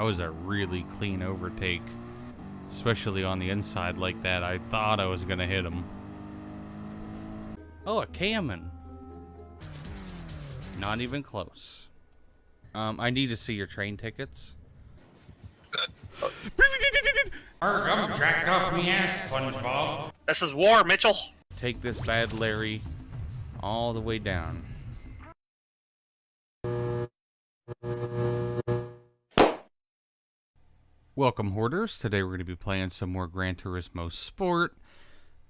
That was a really clean overtake. Especially on the inside like that. I thought I was gonna hit him. Oh, a Cayman. Not even close. I need to see your train tickets. I'm jacked off me ass, SpongeBob. This is war, Mitchell. Take this bad Larry all the way down. Welcome, Hoarders. Today we're going to be playing some more Gran Turismo Sport.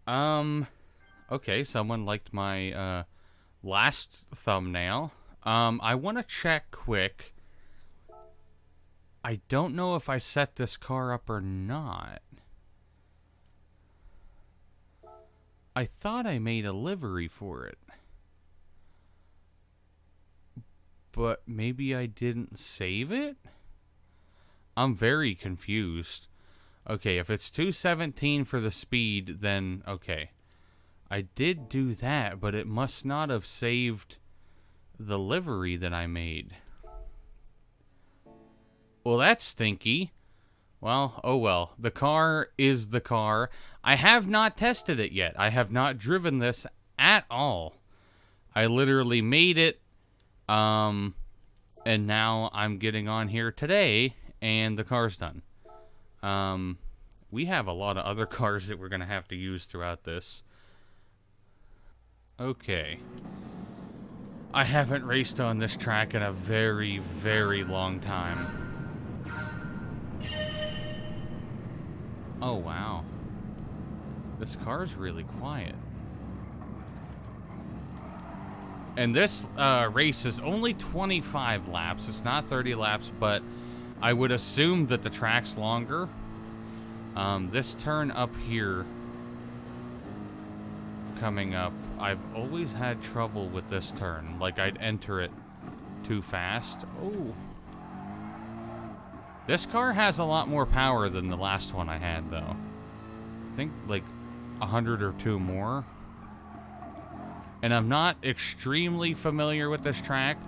Okay, someone liked my last thumbnail. I want to check quick. I don't know if I set this car up or not. I thought I made a livery for it. But maybe I didn't save it? I'm very confused. Okay, if it's 217 for the speed, then okay. I did do that, but it must not have saved the livery that I made. Well, that's stinky. Well, oh well. The car is the car. I have not tested it yet. I have not driven this at all. I literally made it, and now I'm getting on here today, and the car's done. We have a lot of other cars that we're going to have to use throughout this. Okay. I haven't raced on this track in a very, very long time. Oh, wow. This car's really quiet. And this race is only 25 laps. It's not 30 laps, but I would assume that the track's longer. This turn up here coming up, I've always had trouble with this turn. Like, I'd enter it too fast. Oh. This car has a lot more power than the last one I had, though. I think, like, 100 or 2 more. And I'm not extremely familiar with this track.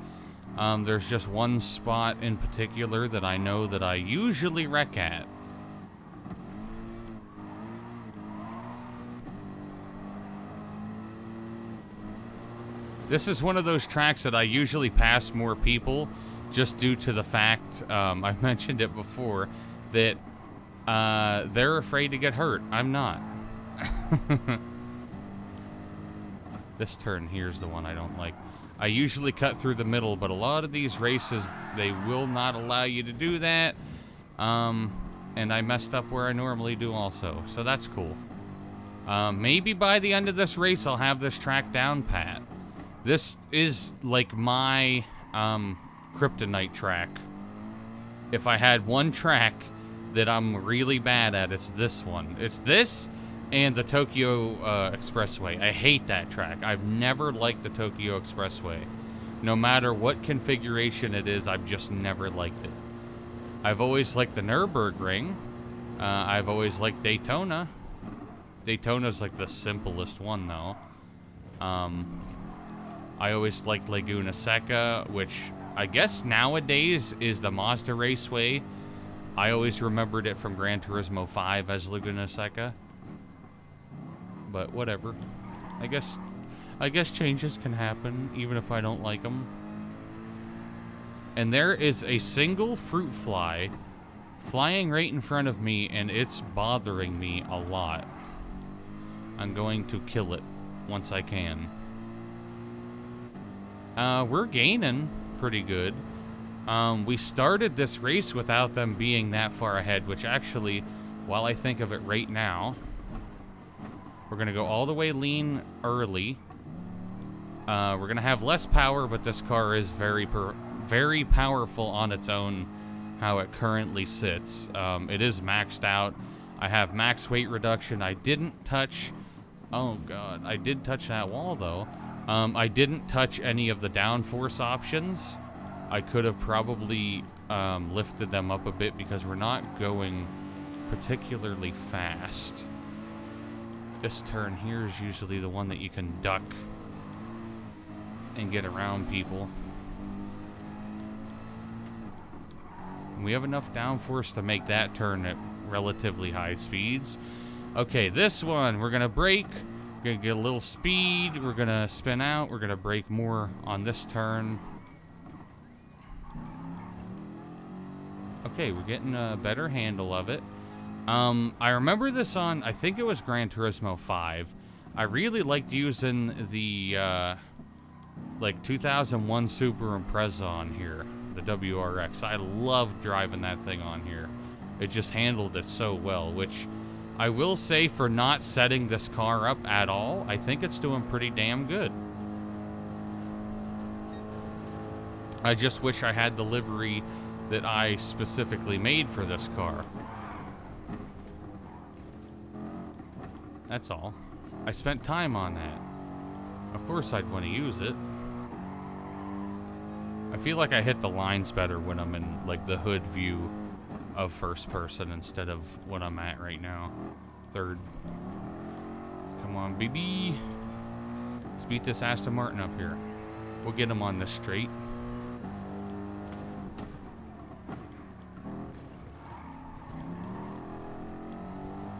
There's just one spot in particular that I know that I usually wreck at. This is one of those tracks that I usually pass more people just due to the fact, I've mentioned it before, that they're afraid to get hurt. I'm not. This turn here's the one I don't like. I usually cut through the middle, but a lot of these races, they will not allow you to do that. And I messed up where I normally do also, so that's cool. Maybe by the end of this race, I'll have this track down pat. This is like my kryptonite track. If I had one track that I'm really bad at, it's this one. It's this and the Tokyo Expressway. I hate that track. I've never liked the Tokyo Expressway. No matter what configuration it is, I've just never liked it. I've always liked the Nurburgring. I've always liked Daytona. Daytona's like the simplest one, though. I always liked Laguna Seca, which I guess nowadays is the Mazda Raceway. I always remembered it from Gran Turismo 5 as Laguna Seca. But whatever. I guess changes can happen, even if I don't like them. And there is a single fruit fly flying right in front of me, and it's bothering me a lot. I'm going to kill it once I can. We're gaining pretty good. We started this race without them being that far ahead, which actually, while I think of it right now, we're going to go all the way lean early. We're going to have less power, but this car is very powerful on its own, how it currently sits. It is maxed out. I have max weight reduction. I didn't touch... Oh, God. I did touch that wall, though. I didn't touch any of the downforce options. I could have probably lifted them up a bit because we're not going particularly fast. This turn here is usually the one that you can duck and get around people. And we have enough downforce to make that turn at relatively high speeds. Okay, this one, we're gonna brake. We're gonna get a little speed. We're gonna spin out. We're gonna brake more on this turn. Okay, we're getting a better handle of it. I remember this on, I think it was Gran Turismo 5. I really liked using the, like, 2001 Super Impreza on here. The WRX. I loved driving that thing on here. It just handled it so well, which I will say for not setting this car up at all, I think it's doing pretty damn good. I just wish I had the livery that I specifically made for this car. That's all. I spent time on that. Of course I'd want to use it. I feel like I hit the lines better when I'm in, like, the hood view of first person instead of what I'm at right now. Third. Come on, baby. Let's beat this Aston Martin up here. We'll get him on this straight.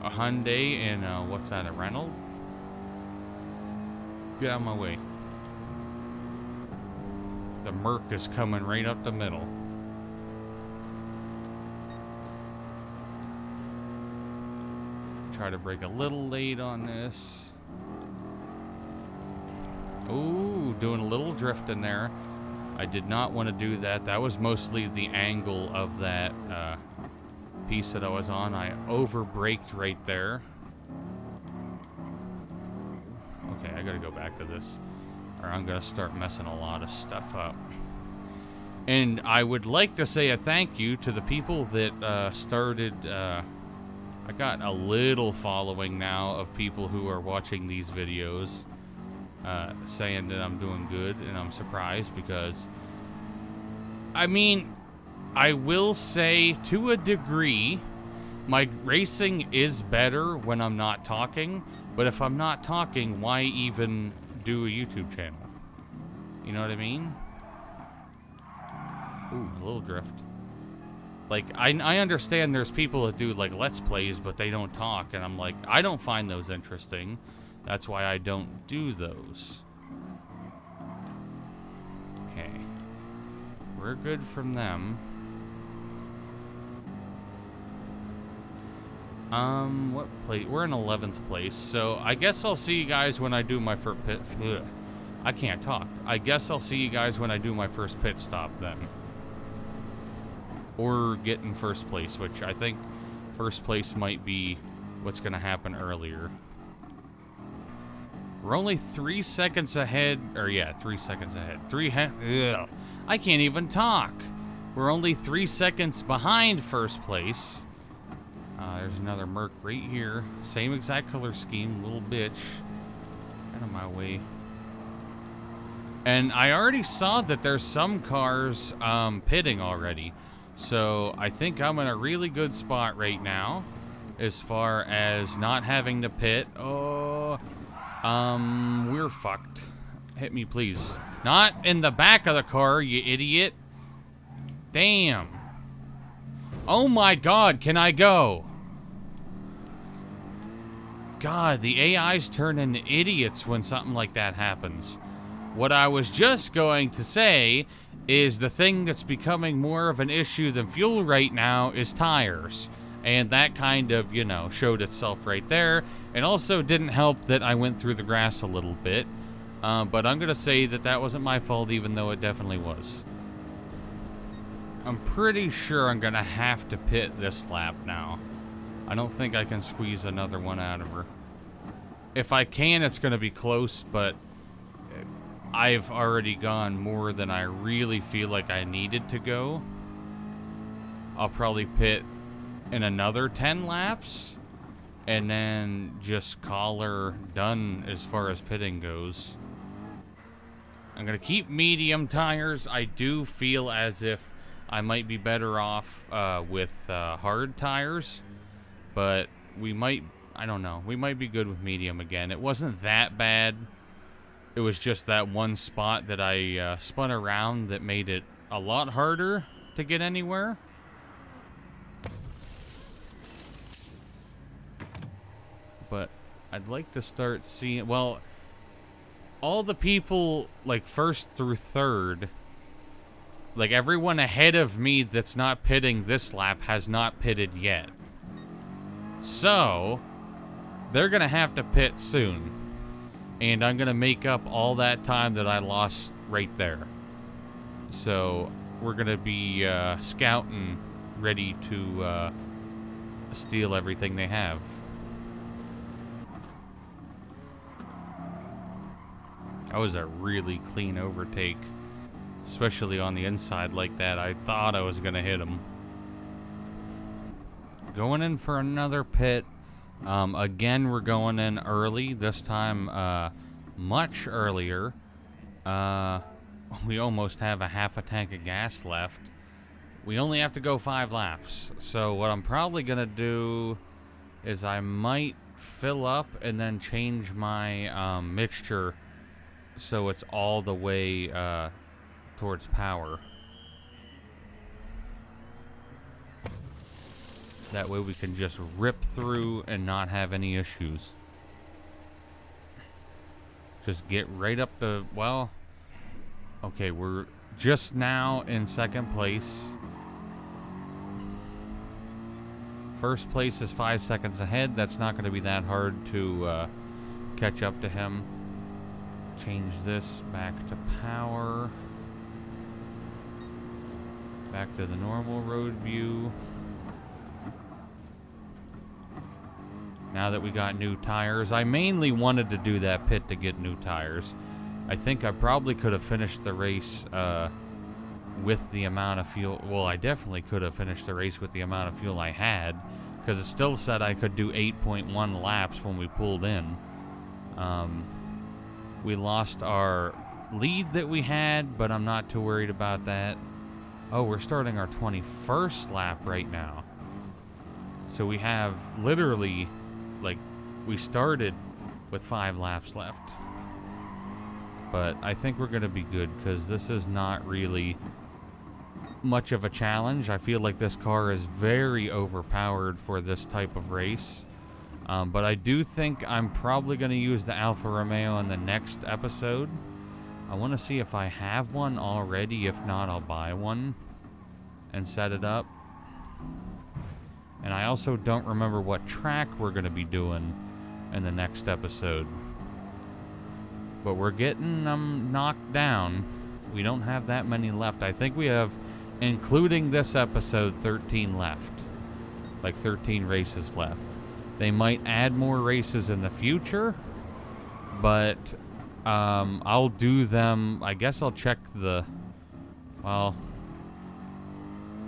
A Hyundai and, what's that, a Renault? Get out of my way. The Merc is coming right up the middle. Try to brake a little late on this. Ooh, doing a little drift in there. I did not want to do that. That was mostly the angle of that piece that I was on. I over-braked right there. Okay, I gotta go back to this, or I'm gonna start messing a lot of stuff up. And I would like to say a thank you to the people that started, I got a little following now of people who are watching these videos, saying that I'm doing good, and I'm surprised because, I mean, I will say to a degree, my racing is better when I'm not talking, but if I'm not talking, why even do a YouTube channel? You know what I mean? Ooh, a little drift. Like, I understand there's people that do, like, Let's Plays, but they don't talk, and I'm like, I don't find those interesting. That's why I don't do those. Okay. We're good from them. What place? We're in 11th place, so I guess I'll see you guys when I do my first pit. Ugh. I can't talk. I guess I'll see you guys when I do my first pit stop then. Or get in first place, which I think first place might be what's going to happen earlier. We're only 3 seconds ahead, or yeah, 3 seconds ahead. Ugh. I can't even talk. We're only 3 seconds behind first place. There's another Merc right here. Same exact color scheme, little bitch. Out of my way. And I already saw that there's some cars pitting already. So I think I'm in a really good spot right now as far as not having to pit. Oh, we're fucked. Hit me, please. Not in the back of the car, you idiot. Damn. Oh my God, can I go? God, the AIs turn into idiots when something like that happens. What I was just going to say is the thing that's becoming more of an issue than fuel right now is tires. And that kind of, you know, showed itself right there. And also didn't help that I went through the grass a little bit. But I'm going to say that that wasn't my fault, even though it definitely was. I'm pretty sure I'm going to have to pit this lap now. I don't think I can squeeze another one out of her. If I can, it's going to be close, but I've already gone more than I really feel like I needed to go. I'll probably pit in another 10 laps, and then just call her done as far as pitting goes. I'm going to keep medium tires. I do feel as if I might be better off with hard tires, but we might, I don't know, we might be good with medium again. It wasn't that bad. It was just that one spot that I spun around that made it a lot harder to get anywhere. I'd like to start seeing, well, all the people, like, first through third, like, everyone ahead of me that's not pitting this lap has not pitted yet. So, they're going to have to pit soon. And I'm going to make up all that time that I lost right there. So, we're going to be scouting, ready to steal everything they have. That was a really clean overtake. Especially on the inside like that. I thought I was going to hit him. Going in for another pit. Again, we're going in early. This time, much earlier. We almost have a half a tank of gas left. We only have to go 5 laps. So what I'm probably going to do is I might fill up and then change my mixture so it's all the way towards power. That way we can just rip through and not have any issues. Just get right up to, well, okay, we're just now in second place. First place is 5 seconds ahead. That's not going to be that hard to catch up to him. Change this back to power. Back to the normal road view. Now that we got new tires, I mainly wanted to do that pit to get new tires. I think I probably could have finished the race with the amount of fuel. Well, I definitely could have finished the race with the amount of fuel I had, because it still said I could do 8.1 laps when we pulled in. We lost our lead that we had, but I'm not too worried about that. Oh, we're starting our 21st lap right now. So we have literally, like, we started with 5 laps left. But I think we're going to be good, because this is not really much of a challenge. I feel like this car is very overpowered for this type of race. But I do think I'm probably going to use the Alfa Romeo in the next episode. I want to see if I have one already. If not, I'll buy one and set it up. And I also don't remember what track we're going to be doing in the next episode. But we're getting them knocked down. We don't have that many left. I think we have, including this episode, 13 left. Like 13 races left. They might add more races in the future, but I'll do them. I guess I'll check the, well,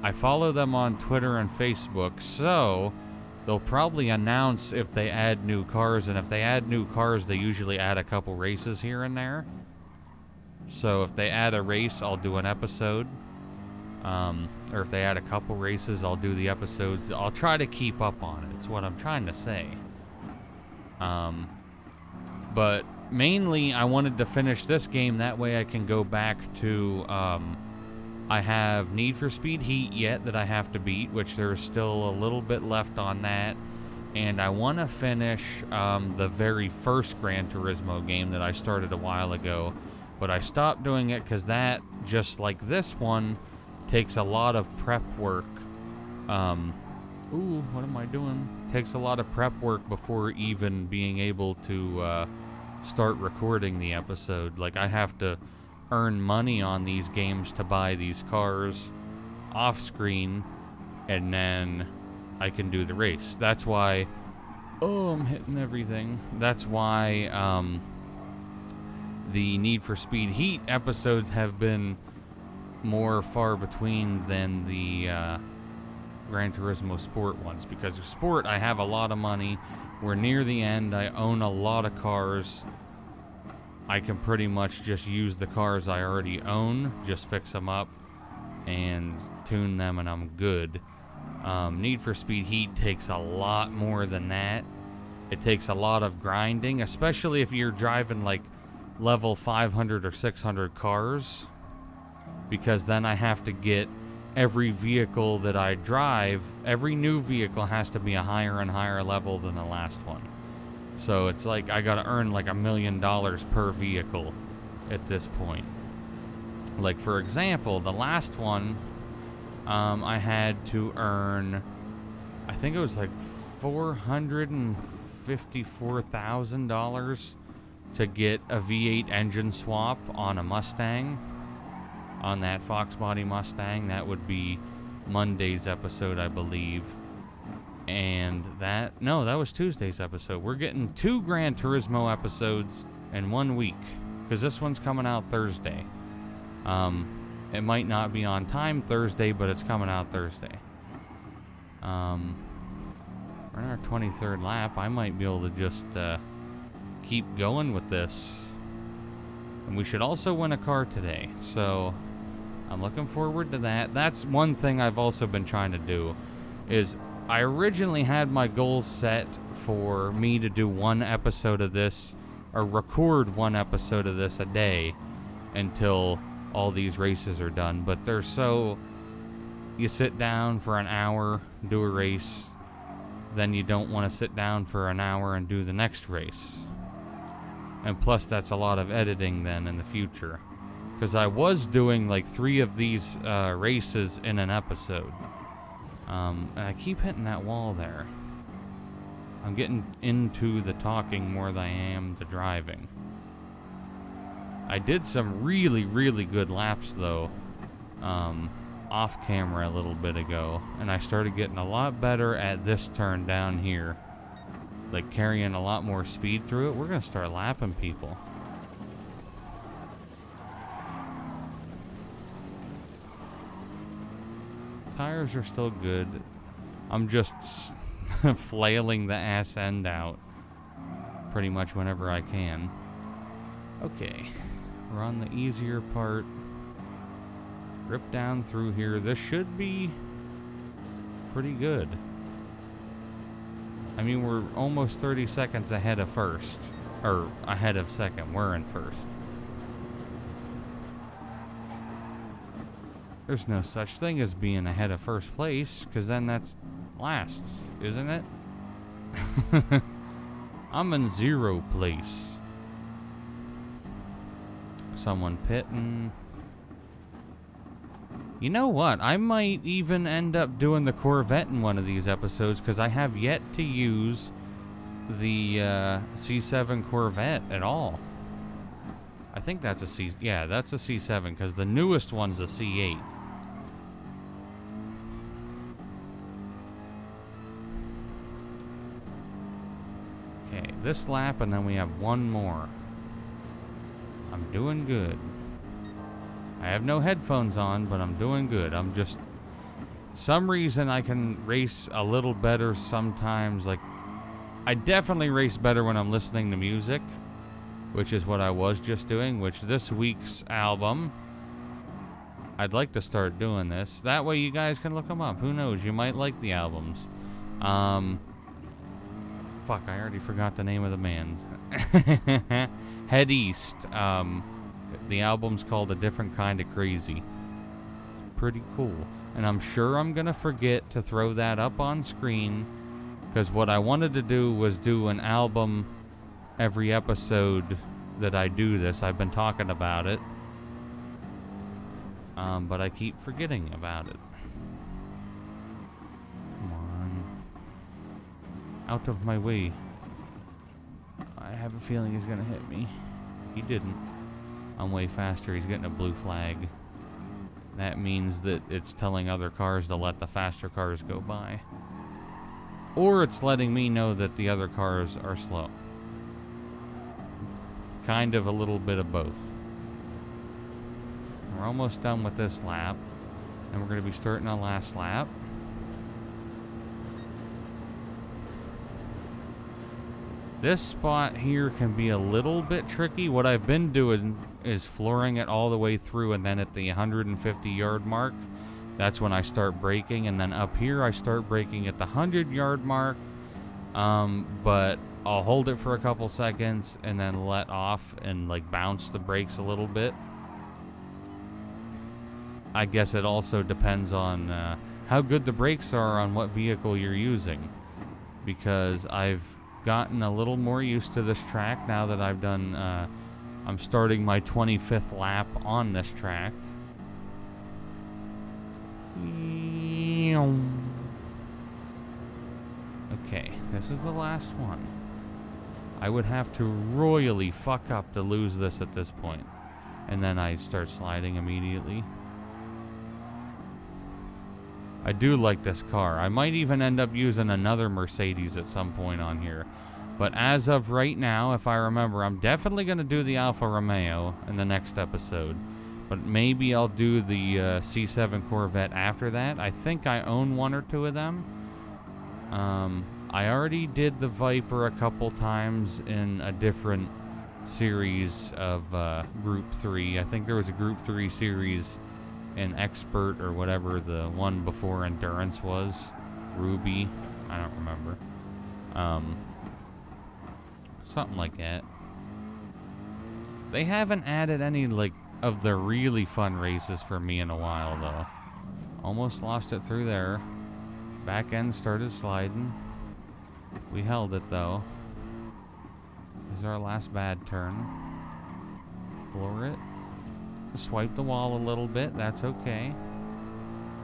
I follow them on Twitter and Facebook, so they'll probably announce if they add new cars, and if they add new cars, they usually add a couple races here and there. So if they add a race, I'll do an episode. Or if they add a couple races, I'll do the episodes. I'll try to keep up on it. It's what I'm trying to say. But mainly, I wanted to finish this game. That way I can go back to, I have Need for Speed Heat yet that I have to beat, which there's still a little bit left on that. And I want to finish the very first Gran Turismo game that I started a while ago. But I stopped doing it because that, just like this one, takes a lot of prep work. Ooh, what am I doing? Takes a lot of prep work before even being able to start recording the episode. Like, I have to earn money on these games to buy these cars off screen, and then I can do the race. That's why, oh, I'm hitting everything. That's why the Need for Speed Heat episodes have been more far between than the Gran Turismo Sport ones, because of Sport I have a lot of money. We're near the end. I own a lot of cars. I can pretty much just use the cars I already own, just fix them up and tune them, and I'm good. Need for Speed Heat takes a lot more than that. It takes a lot of grinding, especially if you're driving like level 500 or 600 cars, because then I have to get every vehicle that I drive, every new vehicle has to be a higher and higher level than the last one. So it's like I gotta earn like $1 million per vehicle at this point. Like, for example, the last one, I had to earn, I think it was like $454,000 to get a V8 engine swap on a Mustang, on that Fox Body Mustang. That would be Monday's episode, I believe. And that was Tuesday's episode. We're getting 2 Gran Turismo episodes in 1 week, because this one's coming out Thursday. It might not be on time Thursday, but it's coming out Thursday. We're in our 23rd lap. I might be able to just keep going with this. And we should also win a car today. So I'm looking forward to that. That's one thing I've also been trying to do. Is I originally had my goals set for me to do 1 episode of this, or record 1 episode of this a day until all these races are done. But they're so, you sit down for an hour, do a race, then you don't want to sit down for an hour and do the next race. And plus that's a lot of editing then in the future, because I was doing like 3 of these races in an episode. And I keep hitting that wall there. I'm getting into the talking more than I am the driving. I did some really, really good laps, though, off camera a little bit ago. And I started getting a lot better at this turn down here. Like, carrying a lot more speed through it. We're going to start lapping people. Tires are still good. I'm just flailing the ass end out pretty much whenever I can. Okay, we're on the easier part. Rip down through here. This should be pretty good. I mean, we're almost 30 seconds ahead of first. Or ahead of second. We're in first. There's no such thing as being ahead of first place, because then that's last, isn't it? I'm in 0th place. Someone pitting. You know what? I might even end up doing the Corvette in one of these episodes, because I have yet to use the C7 Corvette at all. I think that's a C... Yeah, that's a C7, because the newest one's a C8. Okay, this lap, and then we have 1 more. I'm doing good. I have no headphones on, but I'm doing good. I'm just... Some reason I can race a little better sometimes. Like, I definitely race better when I'm listening to music, which is what I was just doing, which this week's album, I'd like to start doing this. That way you guys can look them up. Who knows? You might like the albums. Fuck, I already forgot the name of the band. Head East. The album's called A Different Kind of Crazy. It's pretty cool. And I'm sure I'm going to forget to throw that up on screen, because what I wanted to do was do an album every episode that I do this. I've been talking about it. But I keep forgetting about it. Come on. Out of my way. I have a feeling he's gonna hit me. He didn't. I'm way faster. He's getting a blue flag. That means that it's telling other cars to let the faster cars go by. Or it's letting me know that the other cars are slow. Kind of a little bit of both. We're almost done with this lap. And we're going to be starting our last lap. This spot here can be a little bit tricky. What I've been doing is flooring it all the way through, and then at the 150-yard mark, that's when I start braking. And then up here, I start braking at the 100-yard mark. But I'll hold it for a couple seconds and then let off and like bounce the brakes a little bit. I guess it also depends on how good the brakes are on what vehicle you're using, because I've gotten a little more used to this track now that I've done, I'm starting my 25th lap on this track. Okay, this is the last one. I would have to royally fuck up to lose this at this point. And then I start sliding immediately. I do like this car. I might even end up using another Mercedes at some point on here. But as of right now, if I remember, I'm definitely going to do the Alfa Romeo in the next episode. But maybe I'll do the C7 Corvette after that. I think I own one or two of them. I already did the Viper a couple times in a different series of Group 3. I think there was a Group 3 series in Expert or whatever the one before Endurance was. Ruby. I don't remember. Something like that. They haven't added any, like, of the really fun races for me in a while, though. Almost lost it through there. Back end started sliding. We held it, though. This is our last bad turn. Floor it. Swipe the wall a little bit. That's okay.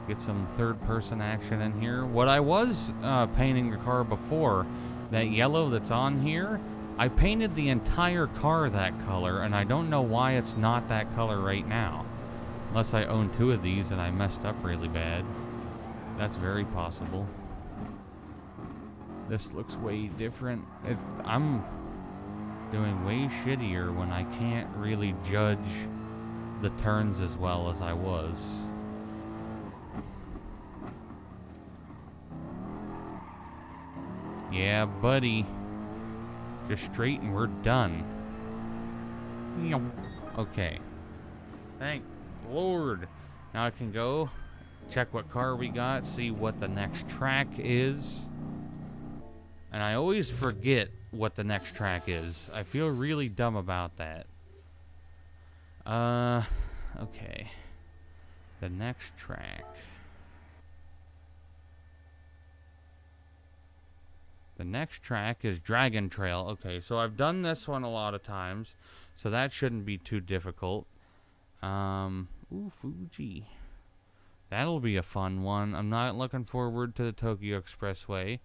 Get some third-person action in here. What I was painting the car before, that yellow that's on here, I painted the entire car that color, and I don't know why it's not that color right now. Unless I own two of these and I messed up really bad. That's very possible. This looks way different. I'm doing way shittier when I can't really judge the turns as well as I was. Yeah, buddy. Just straight and we're done. Okay. Thank Lord. Now I can go check what car we got, see what the next track is. And I always forget what the next track is. I feel really dumb about that. Okay. The next track. The next track is Dragon Trail. Okay, so I've done this one a lot of times, so that shouldn't be too difficult. Ooh, Fuji. That'll be a fun one. I'm not looking forward to the Tokyo Expressway.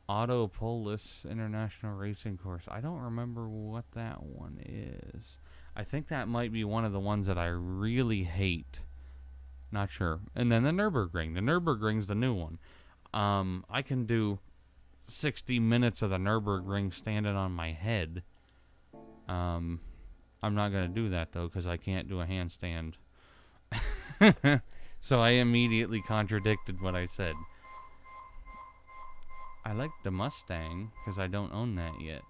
Autopolis International Racing Course. I don't remember what that one is. I think that might be one of the ones that I really hate. Not sure. And then the Nurburgring. The Nurburgring's the new one. I can do 60 minutes of the Nurburgring standing on my head. I'm not going to do that, though, because I can't do a handstand. So I immediately contradicted what I said. I like the Mustang, because I don't own that yet.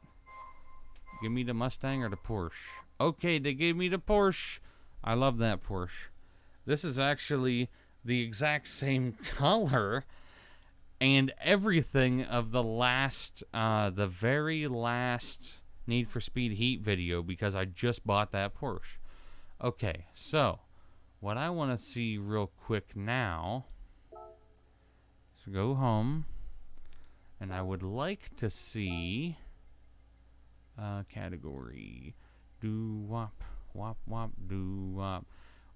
Give me the Mustang or the Porsche. Okay, they gave me the Porsche. I love that Porsche. This is actually the exact same color and everything of the last, the very last Need for Speed Heat video, because I just bought that Porsche. Okay, so what I want to see real quick now is go home, and I would like to see category doo-wop, wop, doo-wop.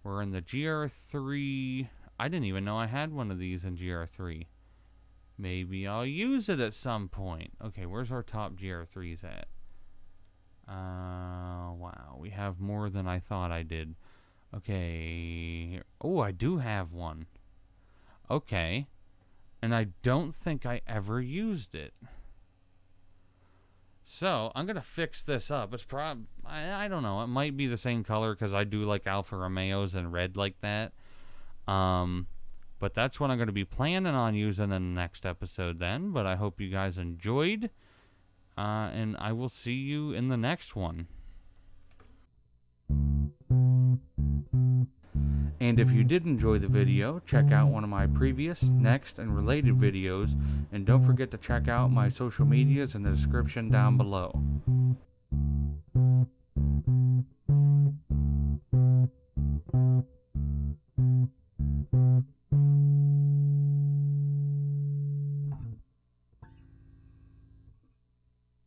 We're in the GR3. I didn't even know I had one of these in GR3. Maybe I'll use it at some point. Okay, where's our top GR3s at? Wow, we have more than I thought I did. Okay. Oh, I do have one. Okay. And I don't think I ever used it. So, I'm going to fix this up. It's I don't know. It might be the same color because I do like Alfa Romeos in red like that. But that's what I'm going to be planning on using in the next episode then. But I hope you guys enjoyed. And I will see you in the next one. And if you did enjoy the video, check out one of my previous, next, and related videos. And don't forget to check out my social medias in the description down below.